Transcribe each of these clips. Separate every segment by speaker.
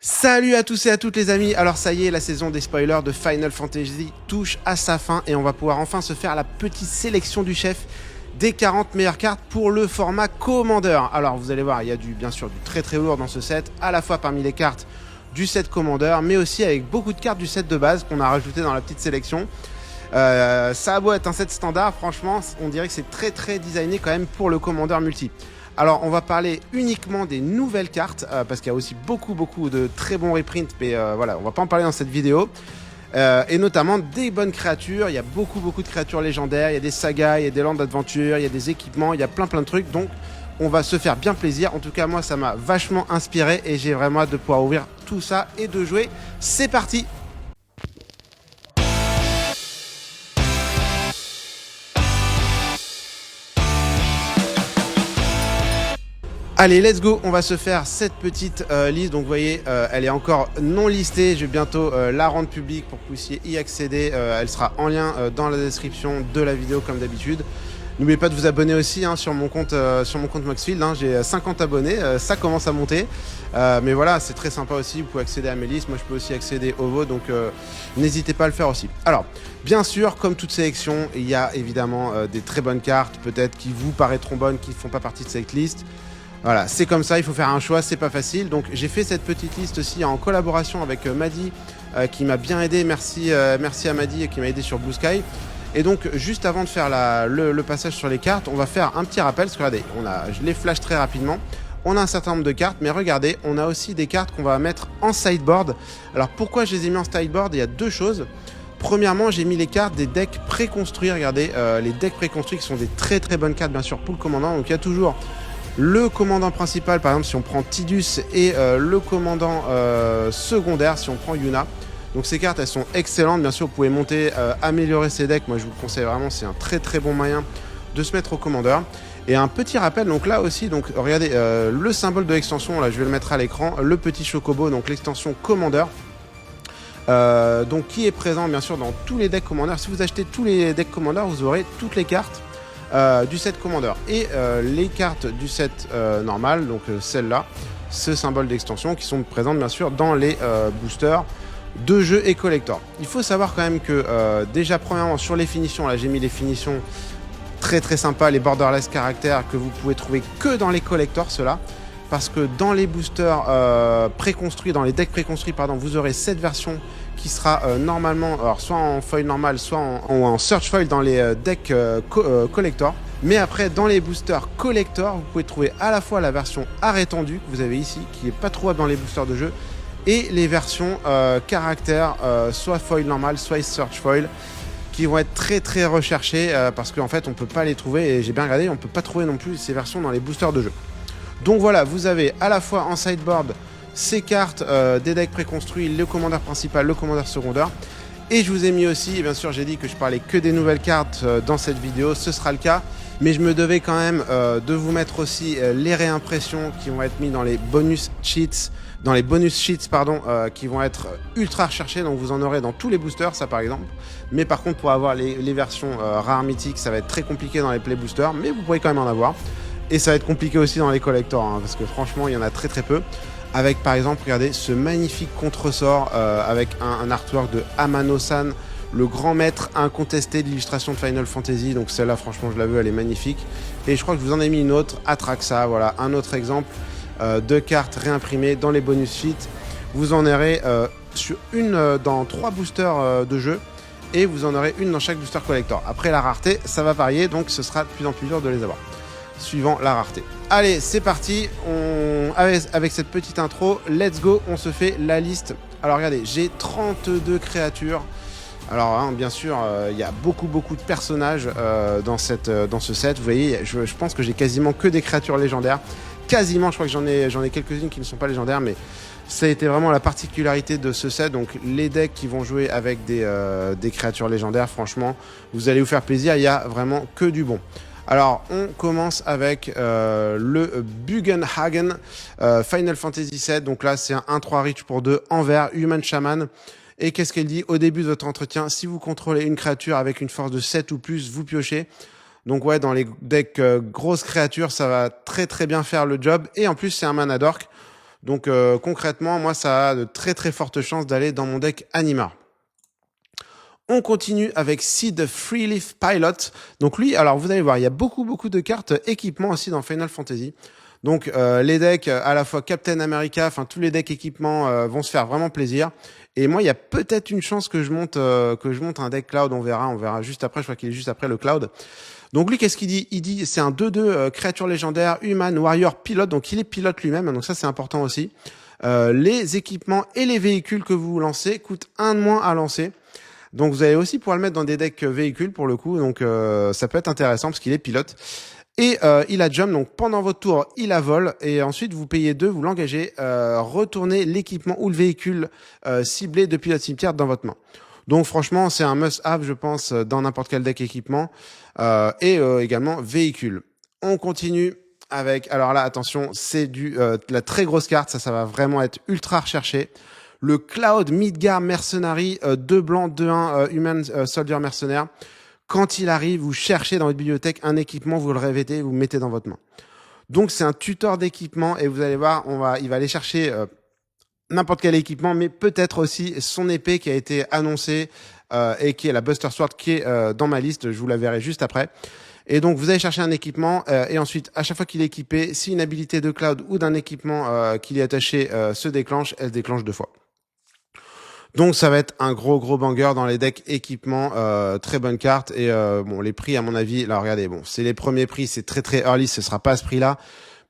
Speaker 1: Salut à tous et à toutes les amis, alors ça y est, la saison des spoilers de Final Fantasy touche à sa fin et on va pouvoir enfin se faire la petite sélection du chef des 40 meilleures cartes pour le format Commander. Alors vous allez voir, il y a bien sûr du très très lourd dans ce set, à la fois parmi les cartes du set Commander, mais aussi avec beaucoup de cartes du set de base qu'on a rajouté dans la petite sélection. Ça a beau être un set standard, franchement, on dirait que c'est très très designé quand même pour le Commander multi. Alors, on va parler uniquement des nouvelles cartes, parce qu'il y a aussi beaucoup de très bons reprints, mais voilà, on va pas en parler dans cette vidéo. Et notamment des bonnes créatures, il y a beaucoup de créatures légendaires, il y a des sagas, il y a des landes d'aventure, il y a des équipements, il y a plein de trucs, donc on va se faire bien plaisir. En tout cas, moi, ça m'a vachement inspiré et j'ai vraiment hâte de pouvoir ouvrir tout ça et de jouer. C'est parti! Allez, let's go, on va se faire cette petite liste. Donc vous voyez, elle est encore non listée. Je vais bientôt la rendre publique pour que vous puissiez y accéder. Elle sera en lien dans la description de la vidéo comme d'habitude. N'oubliez pas de vous abonner aussi sur mon compte Moxfield. J'ai 50 abonnés, ça commence à monter. Mais voilà, c'est très sympa aussi. Vous pouvez accéder à mes listes. Moi, je peux aussi accéder aux vôtres. Donc n'hésitez pas à le faire aussi. Alors, bien sûr, comme toute sélection, il y a évidemment des très bonnes cartes, peut-être qui vous paraîtront bonnes, qui ne font pas partie de cette liste. Voilà, c'est comme ça, il faut faire un choix, c'est pas facile. Donc j'ai fait cette petite liste aussi en collaboration avec Madi qui m'a bien aidé. Merci à Madi qui m'a aidé sur Blue Sky. Et donc juste avant de faire le passage sur les cartes, on va faire un petit rappel. Parce que regardez, je les flash très rapidement. On a un certain nombre de cartes, mais regardez, on a aussi des cartes qu'on va mettre en sideboard. Alors pourquoi je les ai mis en sideboard? Il y a deux choses. Premièrement, j'ai mis les cartes des decks préconstruits. Regardez, les decks préconstruits qui sont des très bonnes cartes bien sûr pour le commandant. Donc il y a toujours le commandant principal, par exemple si on prend Tidus, et le commandant secondaire si on prend Yuna. Donc ces cartes elles sont excellentes, bien sûr vous pouvez monter, améliorer ces decks, moi je vous le conseille vraiment, c'est un très bon moyen de se mettre au commandeur. Et un petit rappel, donc là aussi, donc regardez le symbole de l'extension, là je vais le mettre à l'écran, le petit chocobo, donc l'extension commandeur. Donc qui est présent bien sûr dans tous les decks commandeurs. Si vous achetez tous les decks commandeurs, vous aurez toutes les cartes du set Commander et les cartes du set normal, donc celle-là, ce symbole d'extension qui sont présentes bien sûr dans les boosters de jeux et collector. Il faut savoir quand même que déjà premièrement sur les finitions, là j'ai mis les finitions très sympas, les borderless caractères que vous pouvez trouver que dans les collectors, ceux-là, parce que dans les boosters préconstruits, dans les decks préconstruits, pardon, vous aurez cette version qui sera normalement, alors soit en foil normal, soit en search foil dans les decks collector. Mais après, dans les boosters collector, vous pouvez trouver à la fois la version art étendu que vous avez ici, qui n'est pas trouvable dans les boosters de jeu, et les versions caractères, soit foil normal, soit search foil, qui vont être très recherchées, parce qu'en fait, on peut pas les trouver, et j'ai bien regardé, on peut pas trouver non plus ces versions dans les boosters de jeu. Donc voilà, vous avez à la fois en sideboard ces cartes des decks préconstruits, le commandeur principal, le commandeur secondaire. Et je vous ai mis aussi, bien sûr j'ai dit que je parlais que des nouvelles cartes dans cette vidéo, ce sera le cas. Mais je me devais quand même de vous mettre aussi les réimpressions qui vont être mis dans les bonus sheets, qui vont être ultra recherchés. Donc vous en aurez dans tous les boosters, ça par exemple. Mais par contre pour avoir les versions rares mythiques, ça va être très compliqué dans les play boosters, mais vous pourrez quand même en avoir. Et ça va être compliqué aussi dans les collectors, parce que franchement il y en a très peu. Avec par exemple, regardez, ce magnifique contresort avec un artwork de Amano-san, le grand maître incontesté de l'illustration de Final Fantasy. Donc celle-là, franchement, je la veux, elle est magnifique. Et je crois que je vous en ai mis une autre, Atraxa, voilà, un autre exemple de cartes réimprimées dans les bonus sheets. Vous en aurez sur une dans 3 boosters de jeu, et vous en aurez une dans chaque booster collector. Après la rareté, ça va varier, donc ce sera de plus en plus dur de les avoir, suivant la rareté. Allez, c'est parti, avec cette petite intro, let's go, on se fait la liste. Alors regardez, j'ai 32 créatures. Alors hein, bien sûr, il y a beaucoup de personnages dans ce set. Vous voyez, je pense que j'ai quasiment que des créatures légendaires. Quasiment, je crois que j'en ai quelques-unes qui ne sont pas légendaires, mais ça a été vraiment la particularité de ce set. Donc les decks qui vont jouer avec des créatures légendaires, franchement, vous allez vous faire plaisir, il y a vraiment que du bon. Alors, on commence avec le Bugenhagen Final Fantasy VII. Donc là, c'est un 1-3 reach pour 2 en vert, Human Shaman. Et qu'est-ce qu'elle dit? Au début de votre entretien, si vous contrôlez une créature avec une force de 7 ou plus, vous piochez. Donc ouais, dans les decks grosses créatures, ça va très bien faire le job. Et en plus, c'est un mana dork. Donc concrètement, moi ça a de très très fortes chances d'aller dans mon deck Animar. On continue avec Sid Freeleaf Pilot. Donc lui, alors vous allez voir, il y a beaucoup de cartes équipements aussi dans Final Fantasy. Donc les decks à la fois Captain America, enfin tous les decks équipements vont se faire vraiment plaisir. Et moi, il y a peut-être une chance que je monte un deck Cloud, on verra juste après, je crois qu'il est juste après le Cloud. Donc lui, qu'est-ce qu'il dit? Il dit c'est un 2-2 créature légendaire, human, warrior, pilote. Donc il est pilote lui-même, donc ça c'est important aussi. Les équipements et les véhicules que vous lancez coûtent 1 de moins à lancer. Donc vous allez aussi pouvoir le mettre dans des decks véhicules pour le coup, donc ça peut être intéressant parce qu'il est pilote. Et il a jump, donc pendant votre tour, il a vol, et ensuite vous payez 2, vous l'engagez, retournez l'équipement ou le véhicule ciblé depuis le cimetière dans votre main. Donc franchement, c'est un must-have, je pense, dans n'importe quel deck équipement, et également véhicule. On continue avec, alors là, attention, c'est la très grosse carte, ça va vraiment être ultra recherché. Le Cloud Midgar Mercenary, 2 blancs, 2-1 Human Soldier Mercenaire. Quand il arrive, vous cherchez dans votre bibliothèque un équipement, vous le revêtez, vous le mettez dans votre main. Donc c'est un tuteur d'équipement et vous allez voir, il va aller chercher n'importe quel équipement, mais peut-être aussi son épée qui a été annoncée et qui est la Buster Sword qui est dans ma liste. Je vous la verrai juste après. Et donc vous allez chercher un équipement et ensuite à chaque fois qu'il est équipé, si une habilité de Cloud ou d'un équipement qui est attaché se déclenche, elle se déclenche 2 fois. Donc ça va être un gros banger dans les decks équipements, très bonne carte et bon les prix à mon avis, là regardez, bon c'est les premiers prix, c'est très early, ce sera pas à ce prix-là,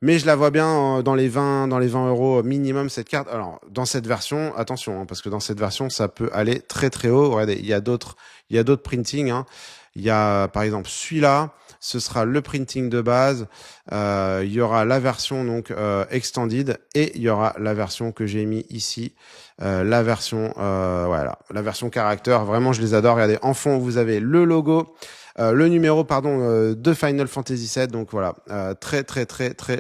Speaker 1: mais je la vois bien dans les 20 euros minimum cette carte. Alors dans cette version, attention parce que dans cette version ça peut aller très haut. Regardez, il y a d'autres printings. Hein. Il y a par exemple celui-là, ce sera le printing de base. Il y aura la version donc extended et il y aura la version que j'ai mis ici. La version la version caractère, vraiment je les adore. Regardez, en fond vous avez le logo, le numéro de Final Fantasy VII, donc voilà, très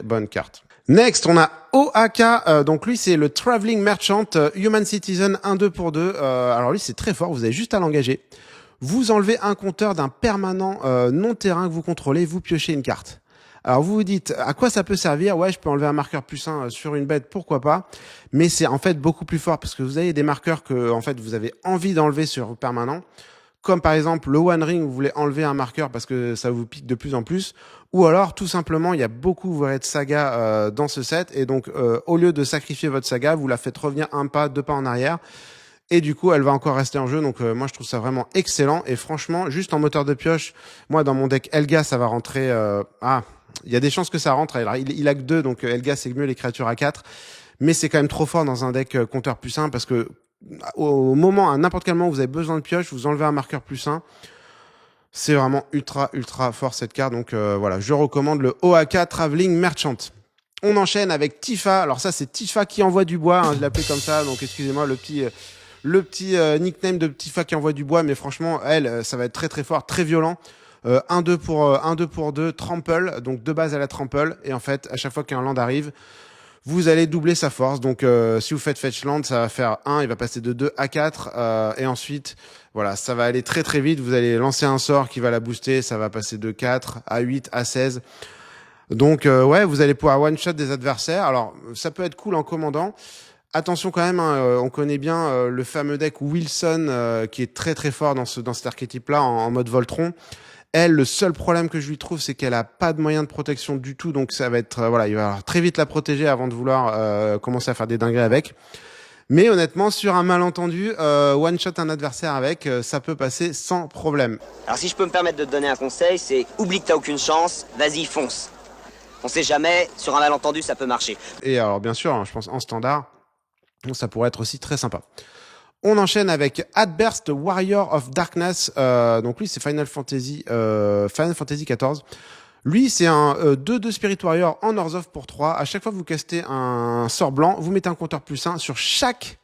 Speaker 1: bonne carte. Next, on a OAK, donc lui c'est le Traveling Merchant Human Citizen 1-2 pour 2. Alors lui c'est très fort, vous avez juste à l'engager. Vous enlevez un compteur d'un permanent non terrain que vous contrôlez, vous piochez une carte. Alors vous vous dites, à quoi ça peut servir? Ouais, je peux enlever un marqueur +1 sur une bête, pourquoi pas. Mais c'est en fait beaucoup plus fort parce que vous avez des marqueurs que en fait vous avez envie d'enlever sur permanent. Comme par exemple le One Ring, vous voulez enlever un marqueur parce que ça vous pique de plus en plus. Ou alors tout simplement, il y a beaucoup de saga dans ce set. Et donc au lieu de sacrifier votre saga, vous la faites revenir 1 pas, 2 pas en arrière. Et du coup, elle va encore rester en jeu. Donc, moi, je trouve ça vraiment excellent. Et franchement, juste en moteur de pioche, moi, dans mon deck Helga, ça va rentrer... il y a des chances que ça rentre. Alors, il a que 2, donc Helga, c'est mieux les créatures à 4. Mais c'est quand même trop fort dans un deck compteur +1 parce que au moment, à n'importe quel moment où vous avez besoin de pioche, vous enlevez un marqueur +1. C'est vraiment ultra fort cette carte. Donc, voilà, je recommande le OAK Traveling Merchant. On enchaîne avec Tifa. Alors ça, c'est Tifa qui envoie du bois. Hein, je l'appelais comme ça. Donc, excusez-moi, le petit nickname de Tifa qui envoie du bois, mais franchement, elle, ça va être très fort, très violent. 1-2 pour 2, trample, donc de base à la trample, et en fait, à chaque fois qu'un land arrive, vous allez doubler sa force. Donc, si vous faites fetch land, ça va faire 1, il va passer de 2 à 4, et ensuite, voilà, ça va aller très vite. Vous allez lancer un sort qui va la booster, ça va passer de 4 à 8 à 16. Donc, ouais, vous allez pouvoir one-shot des adversaires. Alors, ça peut être cool en commandant. Attention quand même, hein, on connaît bien le fameux deck Wilson qui est très fort dans cet archétype-là en mode Voltron. Elle, le seul problème que je lui trouve, c'est qu'elle a pas de moyen de protection du tout, donc ça va être voilà, il va falloir très vite la protéger avant de vouloir commencer à faire des dingueries avec. Mais honnêtement, sur un malentendu, one shot un adversaire avec, ça peut passer sans problème.
Speaker 2: Alors si je peux me permettre de te donner un conseil, c'est oublie que t'as aucune chance, vas-y fonce. On sait jamais, sur un malentendu ça peut marcher.
Speaker 1: Et alors bien sûr, hein, je pense en standard. Donc ça pourrait être aussi très sympa. On enchaîne avec Adburst Warrior of Darkness. Donc lui, c'est Final Fantasy XIV. Lui, c'est un 2-2 Spirit Warrior en Orzhov pour 3. À chaque fois que vous castez un sort blanc, vous mettez un compteur +1 sur chaque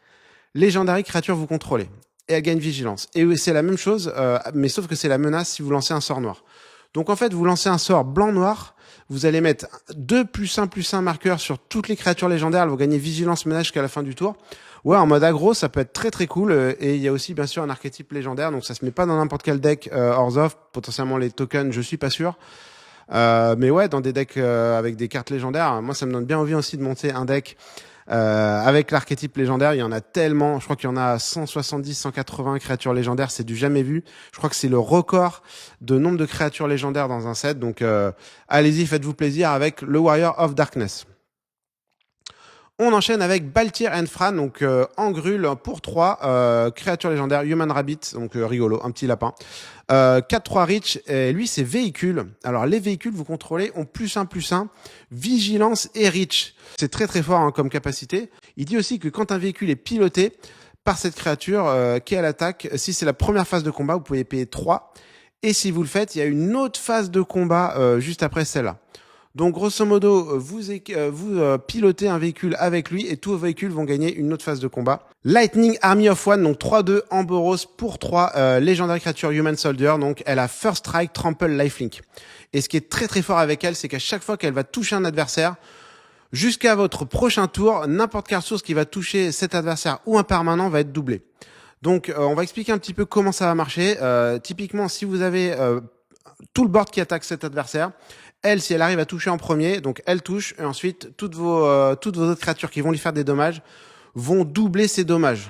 Speaker 1: Legendary créature que vous contrôlez. Et elle gagne vigilance. Et c'est la même chose, mais sauf que c'est la menace si vous lancez un sort noir. Donc en fait, vous lancez un sort blanc-noir, vous allez mettre 2 +1/+1 marqueurs sur toutes les créatures légendaires, elles vont gagner vigilance menace jusqu'à la fin du tour. Ouais, en mode aggro, ça peut être très cool. Et il y a aussi bien sûr un archétype légendaire, donc ça se met pas dans n'importe quel deck Orzhov. Potentiellement les tokens, je suis pas sûr. Mais ouais, dans des decks avec des cartes légendaires, moi ça me donne bien envie aussi de monter un deck Avec l'archétype légendaire, il y en a tellement. Je crois qu'il y en a 170, 180 créatures légendaires. C'est du jamais vu. Je crois que c'est le record de nombre de créatures légendaires dans un set. Donc, allez-y, faites-vous plaisir avec le Warrior of Darkness. On enchaîne avec Baltyr and Fran, donc en grul pour 3, créature légendaire, Human Rabbit, donc rigolo, un petit lapin. 4-3 Reach, et lui c'est véhicule. Alors les véhicules, vous contrôlez, ont +1/+1, vigilance et Reach. C'est très très fort hein, comme capacité. Il dit aussi que quand un véhicule est piloté par cette créature qui est à l'attaque, si c'est la première phase de combat, vous pouvez payer 3. Et si vous le faites, il y a une autre phase de combat juste après celle-là. Donc, grosso modo, vous pilotez un véhicule avec lui et tous vos véhicules vont gagner une autre phase de combat. Lightning Army of One, donc 3-2 Amboros pour 3, légendaire créature Human Soldier. Donc, elle a First Strike, Trample, Lifelink. Et ce qui est très très fort avec elle, c'est qu'à chaque fois qu'elle va toucher un adversaire, jusqu'à votre prochain tour, n'importe quelle source qui va toucher cet adversaire ou un permanent va être doublé. Donc, on va expliquer un petit peu comment ça va marcher. Typiquement, si vous avez tout le board qui attaque cet adversaire, elle, si elle arrive à toucher en premier, donc elle touche, et ensuite toutes vos autres créatures qui vont lui faire des dommages vont doubler ses dommages.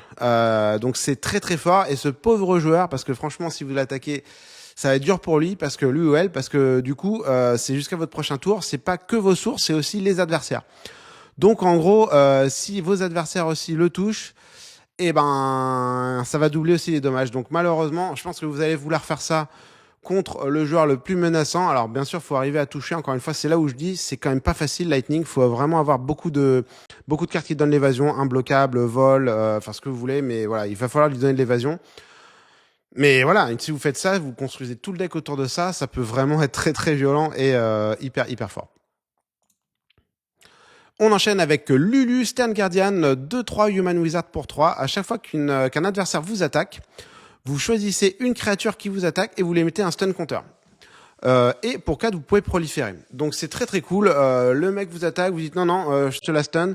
Speaker 1: Donc c'est très très fort, et ce pauvre joueur, parce que franchement, si vous l'attaquez, ça va être dur pour lui, parce que du coup, c'est jusqu'à votre prochain tour, c'est pas que vos sources, c'est aussi les adversaires. Donc en gros, si vos adversaires aussi le touchent, eh ben, ça va doubler aussi les dommages. Donc malheureusement, je pense que vous allez vouloir faire ça contre le joueur le plus menaçant. Alors bien sûr, faut arriver à toucher. Encore une fois, c'est là où je dis, c'est quand même pas facile Lightning. Faut vraiment avoir beaucoup de cartes qui donnent l'évasion, imbloquable, vol, enfin ce que vous voulez. Mais voilà, il va falloir lui donner de l'évasion. Mais voilà, si vous faites ça, vous construisez tout le deck autour de ça, ça peut vraiment être très très violent et hyper fort. On enchaîne avec Lulu, Stern Guardian, 2-3 Human Wizard pour 3. À chaque fois qu'un adversaire vous attaque, vous choisissez une créature qui vous attaque et vous les mettez un stun counter. Et pour 4, vous pouvez proliférer. Donc c'est très très cool. Le mec vous attaque, vous dites non, je te la stun.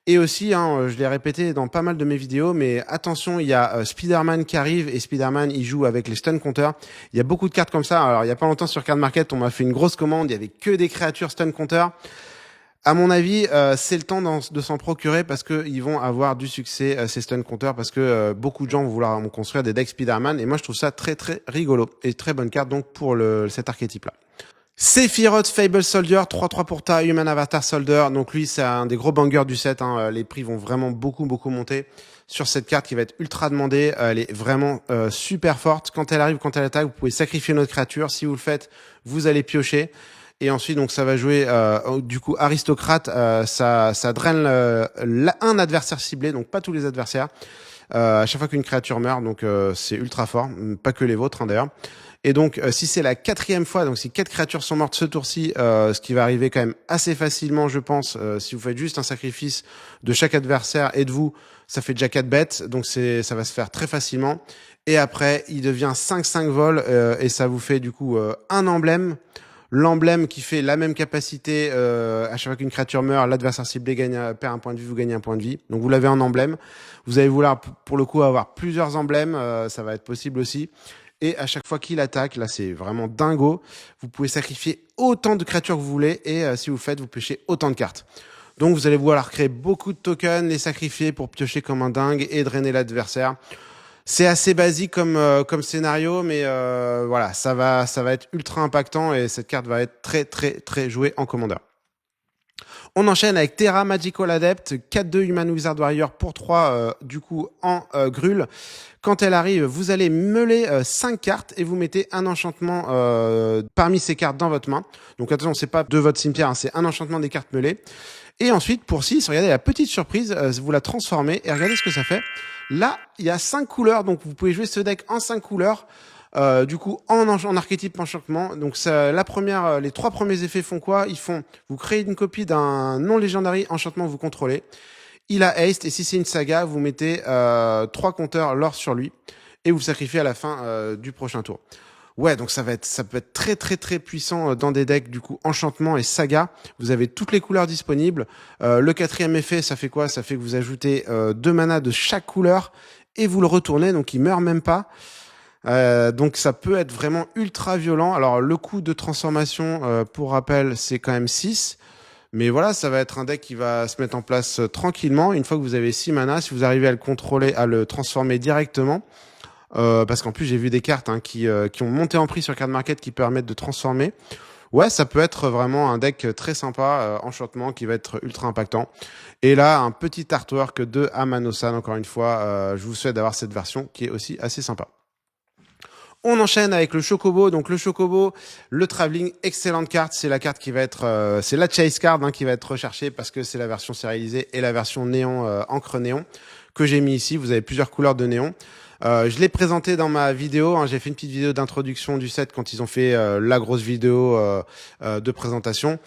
Speaker 1: Et aussi, je l'ai répété dans pas mal de mes vidéos, mais attention, il y a Spider-Man qui arrive et Spider-Man il joue avec les stun counters. Il y a beaucoup de cartes comme ça. Alors il y a pas longtemps sur Card Market, on m'a fait une grosse commande, il y avait que des créatures stun counter. À mon avis, c'est le temps de s'en procurer parce que ils vont avoir du succès ces stun counters parce que beaucoup de gens vont vouloir construire des decks Spider-Man et moi je trouve ça très très rigolo et très bonne carte donc pour cet archétype-là. Sephiroth Fable Soldier, 3-3 pour ta Human Avatar Soldier. Donc lui, c'est un des gros bangers du set. Les prix vont vraiment beaucoup monter sur cette carte qui va être ultra demandée. Elle est vraiment super forte. Quand elle arrive, quand elle attaque, vous pouvez sacrifier notre créature. Si vous le faites, vous allez piocher. Et ensuite, donc ça va jouer du coup aristocrate. Ça draine un adversaire ciblé, donc pas tous les adversaires. À chaque fois qu'une créature meurt, donc c'est ultra fort. Pas que les vôtres d'ailleurs. Et donc, si c'est la 4e fois, donc si 4 créatures sont mortes ce tour-ci, ce qui va arriver quand même assez facilement, je pense, si vous faites juste un sacrifice de chaque adversaire et de vous, ça fait déjà 4 bêtes, donc ça va se faire très facilement. Et après, il devient 5-5 vol, et ça vous fait du coup un emblème. L'emblème qui fait la même capacité, à chaque fois qu'une créature meurt, l'adversaire ciblé perd un point de vie, vous gagnez un point de vie. Donc vous l'avez en emblème. Vous allez vouloir, pour le coup, avoir plusieurs emblèmes, ça va être possible aussi. Et à chaque fois qu'il attaque, là c'est vraiment dingo, vous pouvez sacrifier autant de créatures que vous voulez et si vous faites, vous pêchez autant de cartes. Donc vous allez vouloir créer beaucoup de tokens, les sacrifier pour piocher comme un dingue et drainer l'adversaire. C'est assez basique comme scénario, mais voilà, ça va être ultra impactant et cette carte va être très très très jouée en commandeur. On enchaîne avec Terra Magical Adept, 4-2 Human Wizard Warrior pour 3, du coup en grul. Quand elle arrive, vous allez meuler 5 cartes et vous mettez un enchantement parmi ces cartes dans votre main. Donc attention, c'est pas de votre cimetière, hein, c'est un enchantement des cartes meulées. Et ensuite, pour 6, regardez la petite surprise, vous la transformez et regardez ce que ça fait. Là, il y a 5 couleurs, donc vous pouvez jouer ce deck en 5 couleurs. Du coup, en archétype enchantement. Donc, les 3 premiers effets font quoi? Vous créez une copie d'un non-legendary enchantement que vous contrôlez. Il a haste, et si c'est une saga, vous mettez 3 compteurs lore sur lui, et vous le sacrifiez à la fin du prochain tour. Ouais, donc ça peut être très très très puissant dans des decks du coup enchantement et saga. Vous avez toutes les couleurs disponibles. Le 4e effet, ça fait quoi? Ça fait que vous ajoutez 2 manas de chaque couleur et vous le retournez, donc il meurt même pas. Donc ça peut être vraiment ultra violent. Alors le coût de transformation, pour rappel, c'est quand même 6. Mais voilà, ça va être un deck qui va se mettre en place tranquillement. Une fois que vous avez 6 mana, si vous arrivez à le contrôler, à le transformer directement, parce qu'en plus j'ai vu des cartes qui ont monté en prix sur Card Market qui permettent de transformer. Ouais, ça peut être vraiment un deck très sympa, enchantement, qui va être ultra impactant. Et là, un petit artwork de Amano-san, encore une fois, je vous souhaite d'avoir cette version qui est aussi assez sympa. On enchaîne avec le Chocobo. Donc le Chocobo, le Traveling, excellente carte. C'est la carte qui va être, c'est la Chase Card qui va être recherchée parce que c'est la version sérialisée et la version néon, encre néon que j'ai mis ici. Vous avez plusieurs couleurs de néon. Je l'ai présenté dans ma vidéo. J'ai fait une petite vidéo d'introduction du set quand ils ont fait la grosse vidéo de présentation.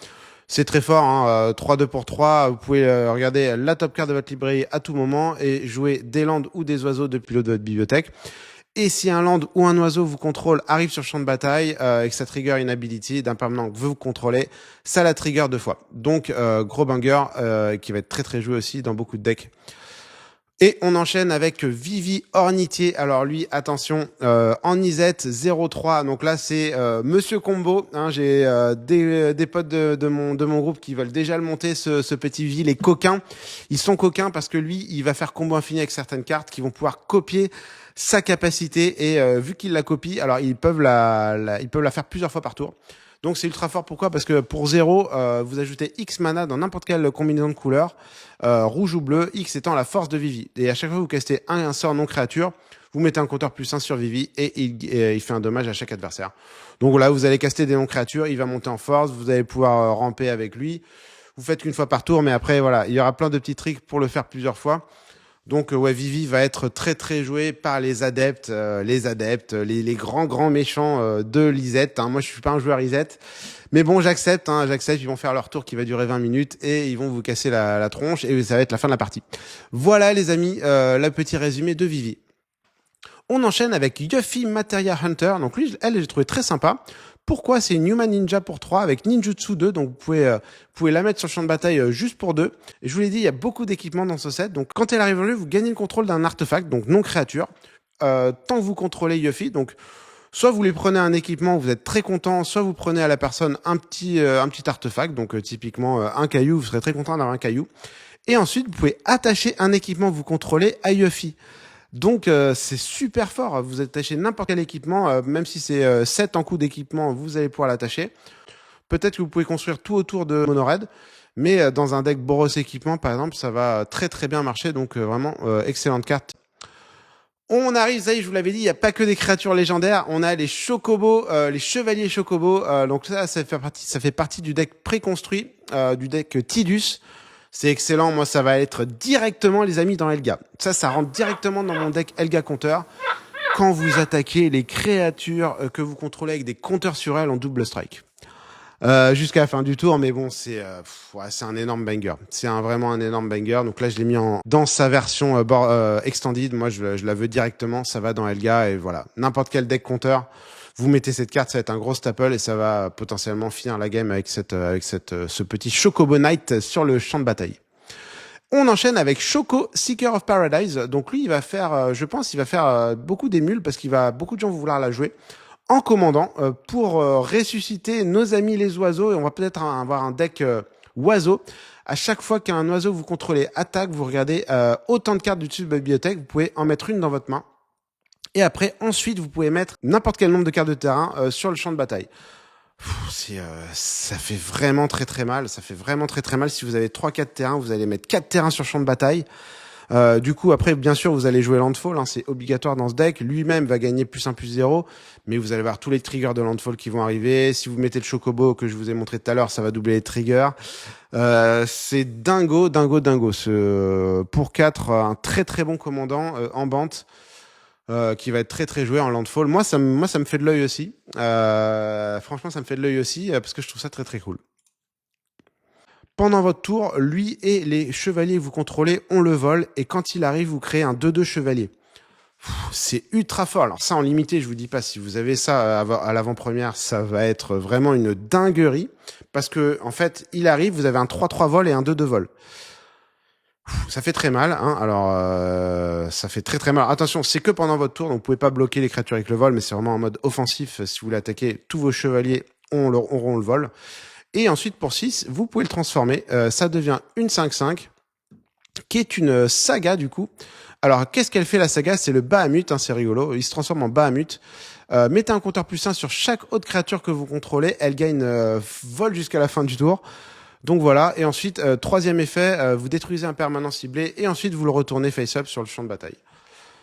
Speaker 1: C'est très fort, 3-2 pour 3. Vous pouvez regarder la top card de votre librairie à tout moment et jouer des landes ou des oiseaux depuis l'eau de votre bibliothèque. Et si un land ou un oiseau vous contrôle arrive sur le champ de bataille et que ça trigger une ability d'un permanent que vous contrôlez, ça la trigger 2 fois. Donc gros banger qui va être très très joué aussi dans beaucoup de decks. Et on enchaîne avec Vivi Ornitier. Alors lui, attention, en Isette 0-3. Donc là, c'est Monsieur Combo. J'ai des potes de mon groupe qui veulent déjà le monter, ce petit Vivi, les coquins. Ils sont coquins parce que lui, il va faire combo infini avec certaines cartes qui vont pouvoir copier sa capacité. Et vu qu'il la copie, alors ils peuvent la faire plusieurs fois par tour. Donc c'est ultra fort. Pourquoi? Parce que pour 0, vous ajoutez X mana dans n'importe quelle combinaison de couleurs, rouge ou bleu, X étant la force de Vivi. Et à chaque fois que vous castez un sort non créature, vous mettez un compteur +1 sur Vivi et il fait un dommage à chaque adversaire. Donc voilà, vous allez caster des non créatures, il va monter en force, vous allez pouvoir ramper avec lui. Vous faites qu'une fois par tour, mais après voilà, il y aura plein de petits tricks pour le faire plusieurs fois. Donc ouais, Vivi va être très très joué par les adeptes, les grands méchants de l'Isette. Moi je suis pas un joueur Isette, mais bon j'accepte, ils vont faire leur tour qui va durer 20 minutes et ils vont vous casser la tronche et ça va être la fin de la partie. Voilà les amis, le petit résumé de Vivi. On enchaîne avec Yuffie Materia Hunter. Donc lui, elle, j'ai trouvé très sympa. Pourquoi? C'est une Human Ninja pour 3 avec Ninjutsu 2. Donc vous pouvez la mettre sur le champ de bataille juste pour 2. Et je vous l'ai dit, il y a beaucoup d'équipements dans ce set. Donc quand elle arrive en jeu, vous gagnez le contrôle d'un artefact, donc non créature. Tant que vous contrôlez Yuffie, donc soit vous lui prenez un équipement, vous êtes très content, soit vous prenez à la personne un petit artefact, donc typiquement un caillou, vous serez très content d'avoir un caillou. Et ensuite, vous pouvez attacher un équipement que vous contrôlez à Yuffie. Donc c'est super fort, vous attachez n'importe quel équipement, même si c'est 7 en coup d'équipement, vous allez pouvoir l'attacher. Peut-être que vous pouvez construire tout autour de Monored, mais dans un deck Boros équipement par exemple, ça va très très bien marcher, donc vraiment excellente carte. On arrive, ça y est, je vous l'avais dit, il n'y a pas que des créatures légendaires, on a les Chocobos, les Chevaliers Chocobos, donc ça fait partie du deck préconstruit, du deck Tidus. C'est excellent, moi ça va être directement les amis dans Helga. Ça rentre directement dans mon deck Helga Compteur. Quand vous attaquez les créatures que vous contrôlez avec des compteurs sur elles en double strike. Jusqu'à la fin du tour, mais bon, c'est un énorme banger. C'est vraiment un énorme banger. Donc là, je l'ai mis dans sa version extended. Moi, je la veux directement. Ça va dans Helga et voilà. N'importe quel deck compteur, vous mettez cette carte, ça va être un gros staple et ça va potentiellement finir la game avec ce petit Chocobo Knight sur le champ de bataille. On enchaîne avec Choco Seeker of Paradise. Donc lui, il va faire, je pense, beaucoup d'émules parce beaucoup de gens vont vouloir la jouer en commandant pour ressusciter nos amis les oiseaux et on va peut-être avoir un deck oiseau. À chaque fois qu'un oiseau que vous contrôlez attaque, vous regardez autant de cartes du dessus de votre bibliothèque, vous pouvez en mettre une dans votre main. Et après, ensuite, vous pouvez mettre n'importe quel nombre de cartes de terrain sur le champ de bataille. Ça fait vraiment très très mal. Ça fait vraiment très très mal. Si vous avez 3-4 terrains, vous allez mettre 4 terrains sur le champ de bataille. Du coup, après, bien sûr, vous allez jouer Landfall. C'est obligatoire dans ce deck. Lui-même va gagner +1/+0. Mais vous allez avoir tous les triggers de Landfall qui vont arriver. Si vous mettez le Chocobo que je vous ai montré tout à l'heure, ça va doubler les triggers. C'est dingo. Pour 4, un très très bon commandant en bante. Qui va être très très joué en Landfall. Moi, ça me fait de l'œil aussi. Franchement, ça me fait de l'œil aussi parce que je trouve ça très très cool. Pendant votre tour, lui et les chevaliers que vous contrôlez, on le vole et quand il arrive, vous créez un 2-2 chevalier. C'est ultra fort. Alors ça, en limité, je vous dis pas, si vous avez ça à l'avant-première, ça va être vraiment une dinguerie parce que en fait, il arrive, vous avez un 3-3 vol et un 2-2 vol. Ça fait très mal, Alors ça fait très très mal. Attention, c'est que pendant votre tour, donc vous pouvez pas bloquer les créatures avec le vol, mais c'est vraiment en mode offensif. Si vous voulez attaquer, tous vos chevaliers auront le vol. Et ensuite, pour 6, vous pouvez le transformer. Ça devient une 5-5, qui est une saga, du coup. Alors, qu'est-ce qu'elle fait, la saga? C'est le Bahamut, hein, c'est rigolo. Il se transforme en Bahamut. Mettez un compteur +1 sur chaque autre créature que vous contrôlez. Elle gagne vol jusqu'à la fin du tour. Donc voilà. Et ensuite, troisième effet, vous détruisez un permanent ciblé. Et ensuite, vous le retournez face-up sur le champ de bataille.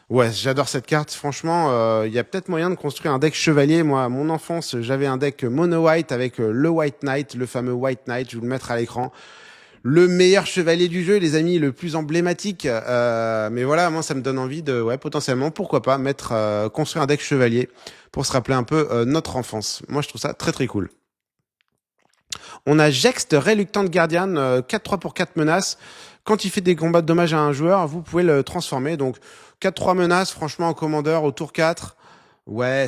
Speaker 1: Ouais, j'adore cette carte. Franchement, il y a peut-être moyen de construire un deck chevalier. Moi, à mon enfance, j'avais un deck mono white avec le White Knight, le fameux White Knight. Je vais vous le mettre à l'écran. Le meilleur chevalier du jeu, les amis, le plus emblématique. Mais voilà, moi, ça me donne envie de, ouais, potentiellement, pourquoi pas, construire un deck chevalier pour se rappeler un peu notre enfance. Moi, je trouve ça très très cool. On a Jext, Reluctant Guardian, 4-3 pour 4 menaces. Quand il fait des combats de dommages à un joueur, vous pouvez le transformer. Donc, 4-3 menaces, franchement, en commandeur, au tour 4. Ouais,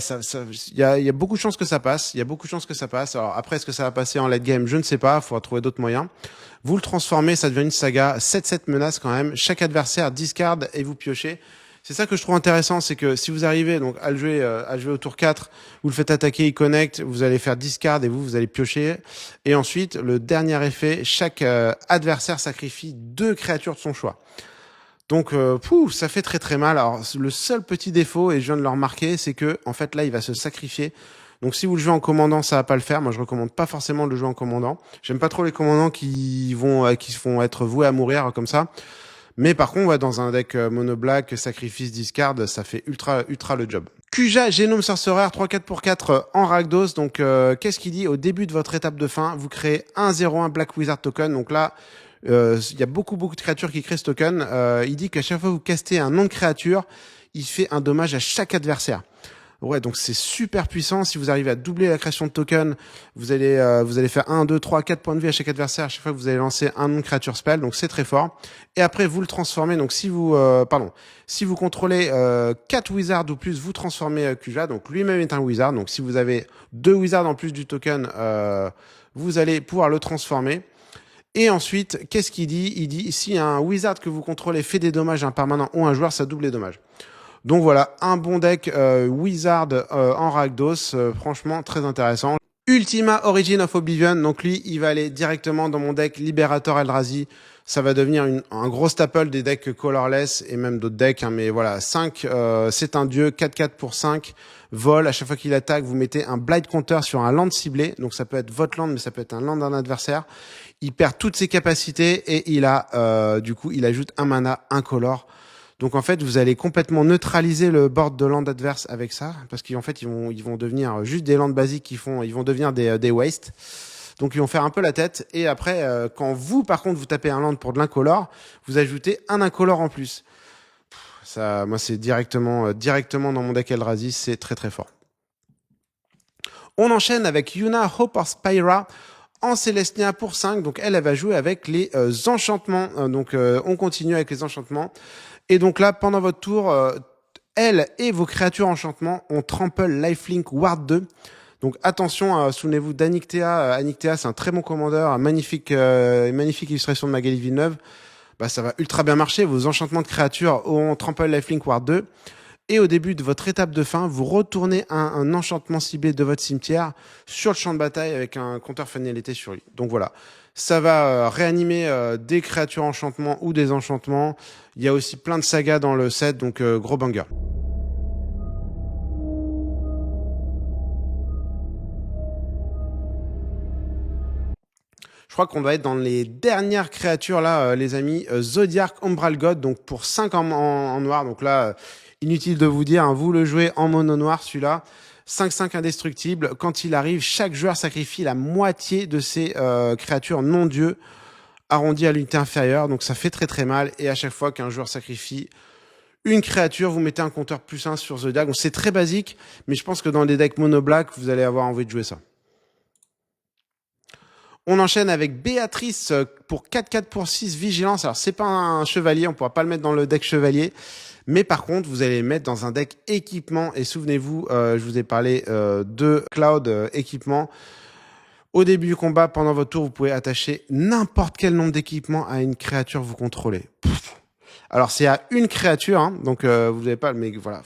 Speaker 1: il y a beaucoup de chances que ça passe. Il y a beaucoup de chances que ça passe. Alors après, est-ce que ça va passer en late game? Je ne sais pas. Il faudra trouver d'autres moyens. Vous le transformez, ça devient une saga. 7-7 menaces quand même. Chaque adversaire discard et vous piochez. C'est ça que je trouve intéressant, c'est que si vous arrivez donc à le jouer au tour 4, vous le faites attaquer, il connecte, vous allez faire discard et vous allez piocher. Et ensuite, le dernier effet, chaque adversaire sacrifie 2 créatures de son choix. Donc, ça fait très très mal. Alors, le seul petit défaut, et je viens de le remarquer, c'est que en fait là, il va se sacrifier. Donc, si vous le jouez en commandant, ça va pas le faire. Moi, je recommande pas forcément de le jouer en commandant. J'aime pas trop les commandants qui se font être voués à mourir comme ça. Mais par contre, ouais, dans un deck mono black, sacrifice, discard, ça fait ultra le job. Kuja, Génome Sorcerer, 3-4 pour 4 en Rakdos. Donc, qu'est-ce qu'il dit? Au début de votre étape de fin, vous créez un 0-1 Black Wizard Token. Donc là, il y a beaucoup de créatures qui créent ce token. Il dit qu'à chaque fois que vous castez un nom de créature, il fait un dommage à chaque adversaire. Ouais, donc c'est super puissant. Si vous arrivez à doubler la création de token, vous allez faire 1, 2, 3, 4 points de vie à chaque adversaire à chaque fois que vous allez lancer un nom de créature spell. Donc c'est très fort. Et après, vous le transformez. Donc si vous contrôlez 4 wizards ou plus, vous transformez Kuja. Donc lui-même est un wizard. Donc si vous avez 2 wizards en plus du token, vous allez pouvoir le transformer. Et ensuite, qu'est-ce qu'il dit? Il dit, si un wizard que vous contrôlez fait des dommages à un permanent ou un joueur, ça double les dommages. Donc voilà, un bon deck Wizard en Rakdos, franchement très intéressant. Ultima Origin of Oblivion, donc lui, il va aller directement dans mon deck Liberator Eldrazi. Ça va devenir un gros staple des decks colorless et même d'autres decks, hein, mais voilà, 5, c'est un dieu, 4-4 pour 5, vol, à chaque fois qu'il attaque, vous mettez un Blight Counter sur un land ciblé, donc ça peut être votre land, mais ça peut être un land d'un adversaire. Il perd toutes ses capacités et il ajoute un mana incolore. Donc en fait, vous allez complètement neutraliser le board de land adverse avec ça, parce qu'en fait, ils vont devenir juste des lands basiques ils vont devenir des wastes. Donc ils vont faire un peu la tête. Et après, quand vous, par contre, vous tapez un land pour de l'incolore, vous ajoutez un incolore en plus. Ça, moi, c'est directement dans mon deck Eldrazi, c'est très très fort. On enchaîne avec Yuna Hope Spyra en Célestia pour 5. Donc elle va jouer avec les enchantements. Donc on continue avec les enchantements. Et donc là, pendant votre tour, elle et vos créatures enchantements ont Trample, Lifelink, Ward 2. Donc attention, souvenez-vous d'Anictea. Anictea, c'est un très bon commandeur, magnifique illustration de Magali Villeneuve. Bah, ça va ultra bien marcher. Vos enchantements de créatures ont Trample, Lifelink, Ward 2. Et au début de votre étape de fin, vous retournez un enchantement ciblé de votre cimetière sur le champ de bataille avec un compteur finalité sur lui. Donc voilà, ça va réanimer des créatures enchantements ou des enchantements. Il y a aussi plein de sagas dans le set, donc gros banger. Je crois qu'on doit être dans les dernières créatures là, les amis. Zodiac Umbral God, donc pour 5 en noir. Donc là, inutile de vous dire, hein, vous le jouez en mono noir celui-là. 5-5 indestructible. Quand il arrive, chaque joueur sacrifie la moitié de ses créatures non-dieux arrondies à l'unité inférieure. Donc ça fait très très mal. Et à chaque fois qu'un joueur sacrifie une créature, vous mettez un compteur +1 sur Zodiac. Donc c'est très basique, mais je pense que dans des decks mono black, vous allez avoir envie de jouer ça. On enchaîne avec Béatrice pour 4-4 pour 6 vigilance. Alors, c'est pas un chevalier, on pourra pas le mettre dans le deck chevalier. Mais par contre, vous allez le mettre dans un deck équipement. Et souvenez-vous, je vous ai parlé de Cloud équipement. Au début du combat, pendant votre tour, vous pouvez attacher n'importe quel nombre d'équipements à une créature que vous contrôlez. Alors, c'est à une créature, hein, donc vous n'avez pas... Mais voilà.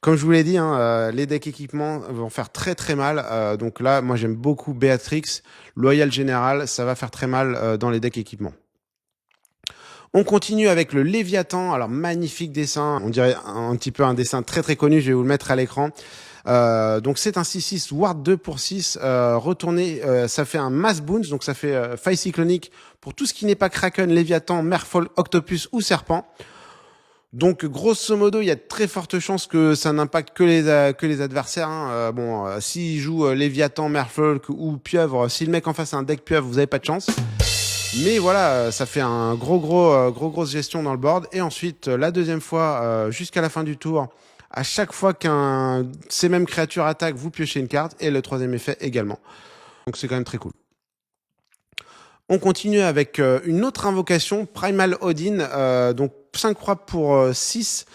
Speaker 1: Comme je vous l'ai dit, hein, les decks équipements vont faire très très mal. Donc là, moi j'aime beaucoup Béatrix, Loyal Général, ça va faire très mal dans les decks équipements. On continue avec le Léviathan. Alors magnifique dessin, on dirait un petit peu un dessin très très connu. Je vais vous le mettre à l'écran. Donc c'est un 6/6 Ward 2 pour 6 retourné, ça fait un Mass Bounce, donc ça fait faille cyclonique pour tout ce qui n'est pas Kraken, Léviathan, Merfolk, Octopus ou Serpent. Donc grosso modo, il y a de très fortes chances que ça n'impacte que les adversaires. Hein. S'il joue Léviathan, Merfolk ou Pieuvre, si le mec en face a un deck Pieuvre, vous avez pas de chance. Mais voilà, ça fait un grosse gestion dans le board. Et ensuite, la deuxième fois, jusqu'à la fin du tour, à chaque fois ces mêmes créatures attaquent, vous piochez une carte. Et le troisième effet également. Donc c'est quand même très cool. On continue avec une autre invocation, Primal Odin. Donc 5 croix pour 6.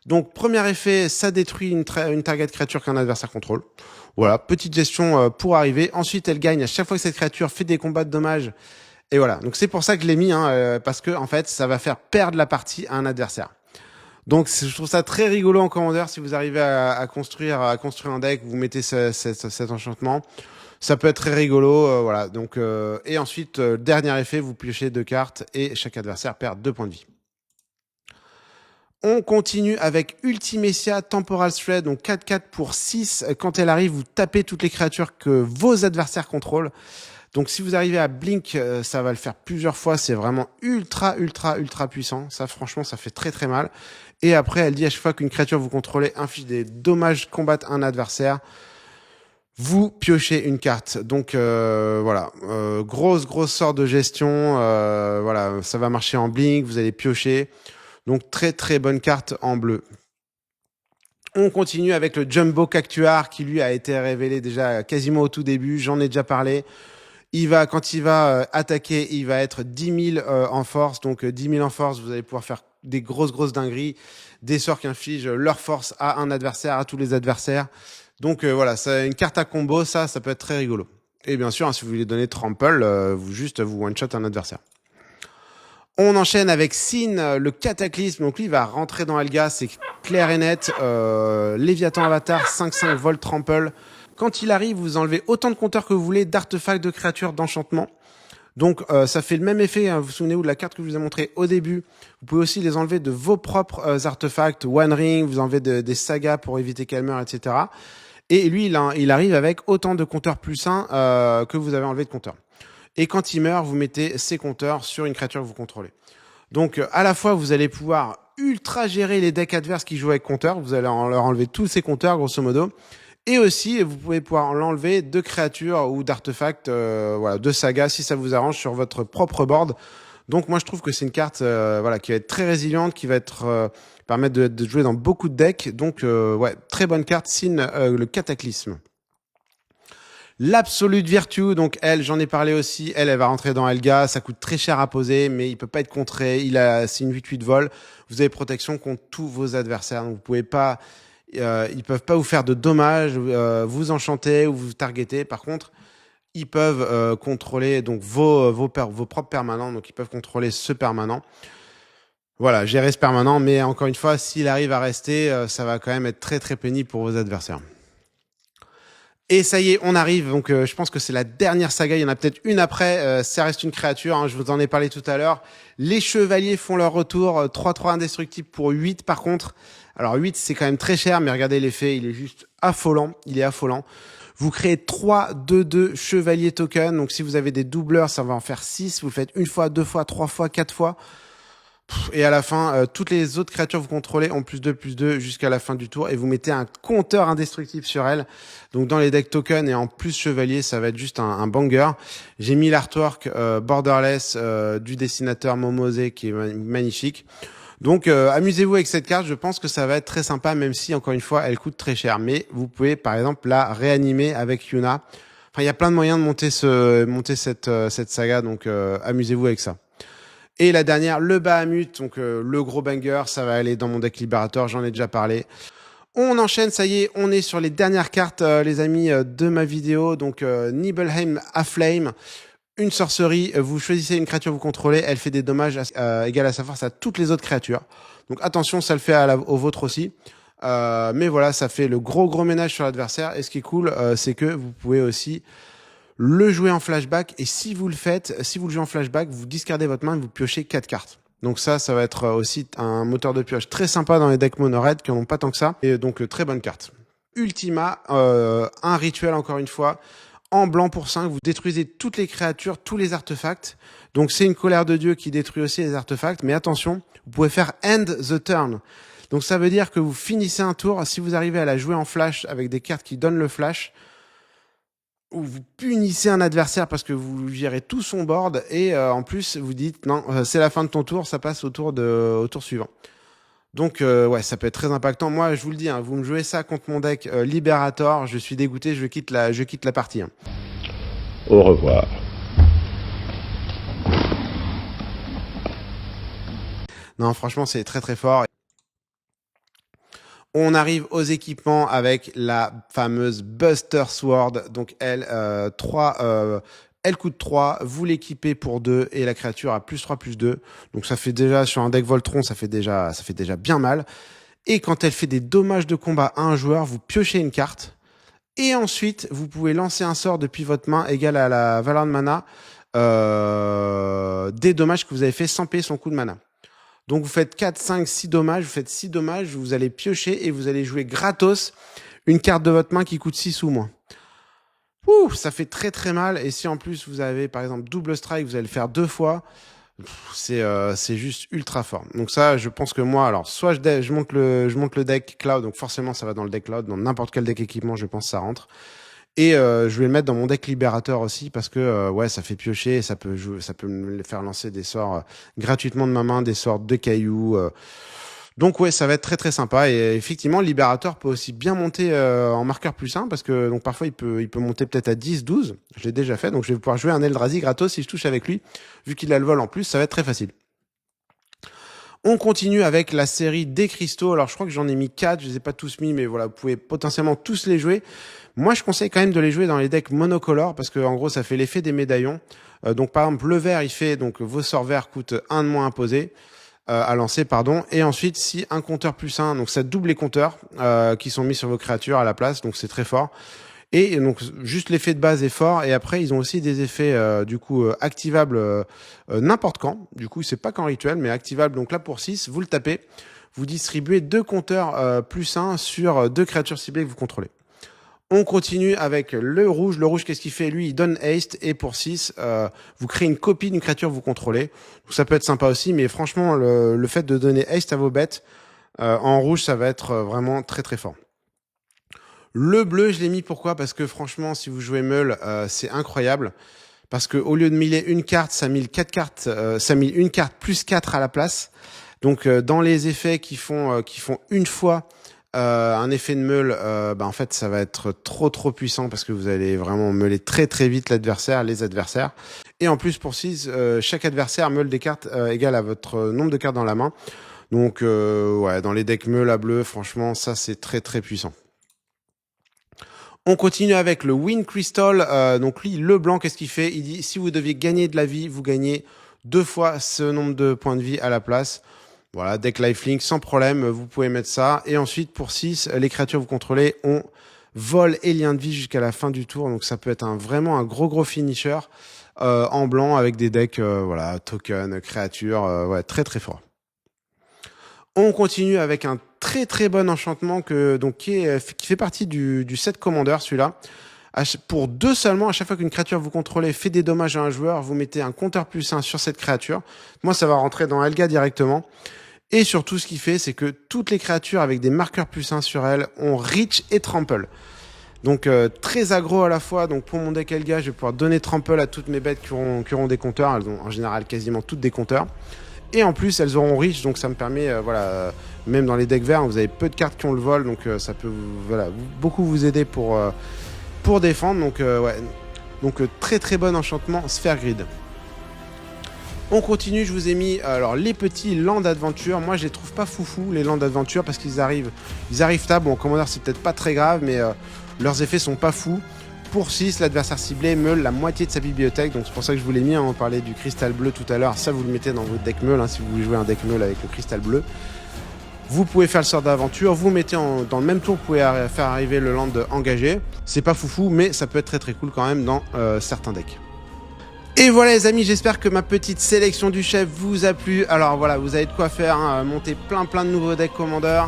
Speaker 1: Donc premier effet, ça détruit une target créature qu'un adversaire contrôle. Voilà, petite gestion pour arriver. Ensuite, elle gagne à chaque fois que cette créature fait des combats de dommages. Et voilà, donc c'est pour ça que je l'ai mis, parce que en fait, ça va faire perdre la partie à un adversaire. Donc je trouve ça très rigolo en commandeur si vous arrivez à construire un deck, vous mettez cet enchantement. Ça peut être très rigolo, voilà. Donc et ensuite dernier effet, vous piochez 2 cartes et chaque adversaire perd 2 points de vie. On continue avec Ultimecia Temporal Thread, donc 4/4 pour 6. Quand elle arrive, vous tapez toutes les créatures que vos adversaires contrôlent. Donc si vous arrivez à Blink, ça va le faire plusieurs fois. C'est vraiment ultra puissant. Ça, franchement, ça fait très très mal. Et après, elle dit à chaque fois qu'une créature vous contrôlez inflige des dommages, combattre un adversaire, vous piochez une carte. Donc voilà, grosse sort de gestion. Voilà, ça va marcher en Blink. Vous allez piocher. Donc très bonne carte en bleu. On continue avec le Jumbo Cactuar qui lui a été révélé déjà quasiment au tout début. J'en ai déjà parlé. Quand il va attaquer, il va être 10 000 en force. Donc 10 000 en force, vous allez pouvoir faire des grosses dingueries, des sorts qui infligent leur force à un adversaire, à tous les adversaires. Donc voilà, c'est une carte à combo, ça peut être très rigolo. Et bien sûr, hein, si vous voulez donner Trample, vous one-shot un adversaire. On enchaîne avec Sin, le Cataclysme. Donc lui, il va rentrer dans Helga, c'est clair et net. Léviathan Avatar, 5/5 Volt Trample. Quand il arrive, vous enlevez autant de compteurs que vous voulez d'artefacts, de créatures, d'enchantements. Donc ça fait le même effet, hein. Vous vous souvenez de la carte que je vous ai montrée au début. Vous pouvez aussi les enlever de vos propres artefacts. One Ring, vous enlevez des sagas pour éviter qu'elle meure, etc. Et lui, il arrive avec autant de compteurs plus 1 que vous avez enlevé de compteurs. Et quand il meurt, vous mettez ces compteurs sur une créature que vous contrôlez. Donc à la fois, vous allez pouvoir ultra gérer les decks adverses qui jouent avec compteurs. Vous allez leur enlever tous ces compteurs, grosso modo. Et aussi, vous pouvez pouvoir l'enlever de créatures ou d'artefacts, de sagas, si ça vous arrange, sur votre propre board. Donc moi, je trouve que c'est une carte qui va être très résiliente, qui va permettre de jouer dans beaucoup de decks. Donc très bonne carte, Sin, le Cataclysme. L'Absolute Virtue, donc elle, j'en ai parlé aussi, elle va rentrer dans Helga, ça coûte très cher à poser, mais il peut pas être contré, c'est une 8/8 vol, vous avez protection contre tous vos adversaires, donc vous pouvez pas, ils peuvent pas vous faire de dommages, vous enchanter ou vous targeter, par contre, ils peuvent contrôler donc vos propres permanents, donc ils peuvent contrôler ce permanent. Voilà, gérer ce permanent, mais encore une fois, s'il arrive à rester, ça va quand même être très pénible pour vos adversaires. Et ça y est, on arrive. Donc, je pense que c'est la dernière saga. Il y en a peut-être une après. Ça reste une créature. Hein, je vous en ai parlé tout à l'heure. Les chevaliers font leur retour. 3/3 indestructible pour 8 par contre. Alors 8, c'est quand même très cher, mais regardez l'effet. Il est juste affolant. Il est affolant. Vous créez 3/2/2 chevaliers token. Donc, si vous avez des doubleurs, ça va en faire 6. Vous le faites 1 fois, 2 fois, 3 fois, 4 fois. Et à la fin, toutes les autres créatures que vous contrôlez ont +2/+2 jusqu'à la fin du tour. Et vous mettez un compteur indestructible sur elle. Donc dans les decks tokens et en plus chevalier, ça va être juste un banger. J'ai mis l'artwork borderless du dessinateur Momose qui est magnifique. Donc amusez-vous avec cette carte. Je pense que ça va être très sympa, même si encore une fois, elle coûte très cher. Mais vous pouvez par exemple la réanimer avec Yuna. Enfin, il y a plein de moyens de monter cette saga. Donc amusez-vous avec ça. Et la dernière, le Bahamut, donc le gros banger, ça va aller dans mon deck Liberator, j'en ai déjà parlé. On enchaîne, ça y est, on est sur les dernières cartes, les amis, de ma vidéo. Donc Nibelheim Aflame, une sorcerie, vous choisissez une créature que vous contrôlez, elle fait des dommages égales à sa force à toutes les autres créatures. Donc attention, ça le fait au vôtre aussi. Mais voilà, ça fait le gros ménage sur l'adversaire. Et ce qui est cool, c'est que vous pouvez aussi le jouer en flashback. Et si vous le faites, si vous le jouez en flashback, vous discardez votre main et vous piochez 4 cartes. Donc ça va être aussi un moteur de pioche très sympa dans les decks mono red qui n'en ont pas tant que ça. Et donc très bonne carte. Ultima, un rituel encore une fois. En blanc pour 5, vous détruisez toutes les créatures, tous les artefacts. Donc c'est une colère de Dieu qui détruit aussi les artefacts. Mais attention, vous pouvez faire end the turn. Donc ça veut dire que vous finissez un tour. Si vous arrivez à la jouer en flash avec des cartes qui donnent le flash, ou vous punissez un adversaire parce que vous gérez tout son board. Et en plus, vous dites non, c'est la fin de ton tour, ça passe au tour suivant. Donc ouais, ça peut être très impactant. Moi, je vous le dis, hein, vous me jouez ça contre mon deck Liberator, je suis dégoûté, je quitte la partie. Hein.
Speaker 3: Au revoir.
Speaker 1: Non, franchement, c'est très fort. On arrive aux équipements avec la fameuse Buster Sword. Donc elle, elle coûte 3, vous l'équipez pour 2 et la créature a +3/+2. Donc ça fait déjà, sur un deck Voltron, ça fait déjà bien mal. Et quand elle fait des dommages de combat à un joueur, vous piochez une carte. Et ensuite, vous pouvez lancer un sort depuis votre main égal à la valeur de mana des dommages que vous avez fait sans payer son coût de mana. Donc vous faites 4, 5, 6 dommages, vous faites 6 dommages, vous allez piocher et vous allez jouer gratos une carte de votre main qui coûte 6 ou moins. Ouh, ça fait très mal. Et si en plus vous avez par exemple double strike, vous allez le faire 2 fois. C'est juste ultra fort. Donc ça, je pense que moi, alors soit je monte le deck cloud, donc forcément ça va dans le deck cloud, dans n'importe quel deck équipement, je pense que ça rentre. Et je vais le mettre dans mon deck libérateur aussi parce que ouais, ça fait piocher et ça peut me faire lancer des sorts gratuitement de ma main, des sorts de cailloux. Donc ouais, ça va être très sympa. Et effectivement, le libérateur peut aussi bien monter en marqueur +1 parce que donc parfois il peut monter peut-être à 10, 12. Je l'ai déjà fait, donc je vais pouvoir jouer un Eldrazi gratos si je touche avec lui. Vu qu'il a le vol en plus, ça va être très facile. On continue avec la série des cristaux. Alors je crois que j'en ai mis 4, je les ai pas tous mis, mais voilà, vous pouvez potentiellement tous les jouer. Moi je conseille quand même de les jouer dans les decks monocolores parce que en gros ça fait l'effet des médaillons. Donc par exemple le vert il fait, donc vos sorts verts coûtent 1 de moins imposé. À lancer, pardon. Et ensuite, si un compteur +1, donc ça double les compteurs qui sont mis sur vos créatures à la place, donc c'est très fort. Et donc juste l'effet de base est fort. Et après, ils ont aussi des effets du coup activables n'importe quand. Du coup, c'est pas qu'en rituel, mais activables. Donc là pour 6, vous le tapez, vous distribuez 2 compteurs +1 sur 2 créatures ciblées que vous contrôlez. On continue avec le rouge. Le rouge, qu'est-ce qu'il fait? Lui, il donne haste et pour 6, vous créez une copie d'une créature que vous contrôlez. Donc ça peut être sympa aussi, mais franchement, le fait de donner haste à vos bêtes, en rouge, ça va être vraiment très fort. Le bleu, je l'ai mis pourquoi? Parce que franchement, si vous jouez Meul, c'est incroyable. Parce que au lieu de miler une carte, ça mile 4 cartes, ça mile une carte +4 à la place. Donc dans les effets qui font une fois un effet de meule, en fait ça va être trop puissant parce que vous allez vraiment meuler très vite les adversaires. Et en plus pour 6, chaque adversaire meule des cartes égales à votre nombre de cartes dans la main. Donc ouais, dans les decks meule à bleu, franchement ça c'est très puissant. On continue avec le Wind Crystal. Donc lui, le blanc, qu'est-ce qu'il fait? Il dit si vous deviez gagner de la vie, vous gagnez 2 fois ce nombre de points de vie à la place. Voilà, deck lifelink, sans problème, vous pouvez mettre ça. Et ensuite, pour 6, les créatures que vous contrôlez ont vol et lien de vie jusqu'à la fin du tour. Donc ça peut être vraiment un gros finisher en blanc avec des decks, voilà, token, créatures, ouais, très fort. On continue avec un très bon enchantement qui fait partie du set Commander, celui-là. Pour 2 seulement, à chaque fois qu'une créature vous contrôlez fait des dommages à un joueur, vous mettez un compteur +1 sur cette créature. Moi, ça va rentrer dans Helga directement. Et surtout, ce qu'il fait, c'est que toutes les créatures avec des marqueurs +1 sur elles ont Reach et Trample. Donc très aggro à la fois. Donc pour mon deck Helga, je vais pouvoir donner Trample à toutes mes bêtes qui auront des compteurs. Elles ont en général quasiment toutes des compteurs. Et en plus, elles auront Reach, donc ça me permet, voilà, même dans les decks verts, vous avez peu de cartes qui ont le vol, donc ça peut, voilà, beaucoup vous aider pour défendre. Donc ouais, donc très bon enchantement Sphere Grid. On continue, je vous ai mis alors les petits Land Adventure. Moi, je les trouve pas foufou les Land Adventure parce qu'ils arrivent tard. Bon, en Commander, c'est peut-être pas très grave, mais leurs effets sont pas fous. Pour 6, l'adversaire ciblé meule la moitié de sa bibliothèque, donc c'est pour ça que je vous l'ai mis, hein, on parlait du cristal bleu tout à l'heure, ça vous le mettez dans votre deck meule, hein, si vous voulez jouer un deck meule avec le cristal bleu. Vous pouvez faire le sort d'aventure, vous mettez dans le même tour, vous pouvez faire arriver le land engagé. C'est pas foufou, mais ça peut être très très cool quand même dans certains decks. Et voilà les amis, j'espère que ma petite sélection du chef vous a plu. Alors voilà, vous avez de quoi faire, hein, monter plein de nouveaux decks Commander.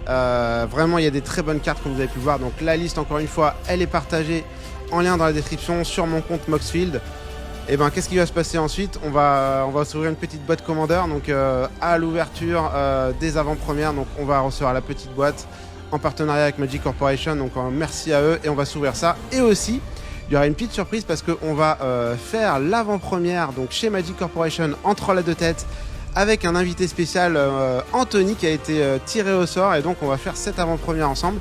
Speaker 1: Vraiment, il y a des très bonnes cartes comme vous avez pu le voir. Donc la liste, encore une fois, elle est partagée en lien dans la description sur mon compte Moxfield. Et ben qu'est-ce qui va se passer ensuite? On va s'ouvrir une petite boîte Commander, donc à l'ouverture des avant-premières, donc on va recevoir la petite boîte en partenariat avec Magic Corporation, donc merci à eux et on va s'ouvrir ça. Et aussi il y aura une petite surprise parce qu'on va faire l'avant-première donc chez Magic Corporation en troll à deux têtes avec un invité spécial Anthony qui a été tiré au sort, et donc on va faire cette avant-première ensemble.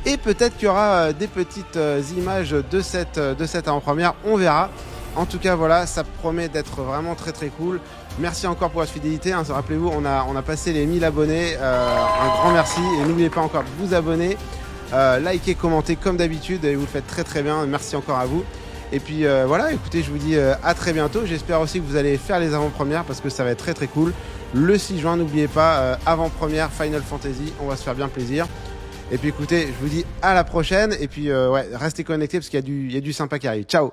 Speaker 1: Et peut-être qu'il y aura des petites images de cette avant-première, on verra. En tout cas, voilà, ça promet d'être vraiment très très cool. Merci encore pour votre fidélité. Hein. Rappelez-vous, on a passé les 1000 abonnés. Un grand merci. Et n'oubliez pas encore de vous abonner, liker, commenter comme d'habitude. Et vous le faites très très bien. Merci encore à vous. Et puis voilà, écoutez, je vous dis à très bientôt. J'espère aussi que vous allez faire les avant-premières parce que ça va être très très cool. Le 6 juin, n'oubliez pas, avant-première Final Fantasy. On va se faire bien plaisir. Et puis écoutez, je vous dis à la prochaine. Et puis ouais, restez connectés parce qu'il y a du sympa qui arrive. Ciao!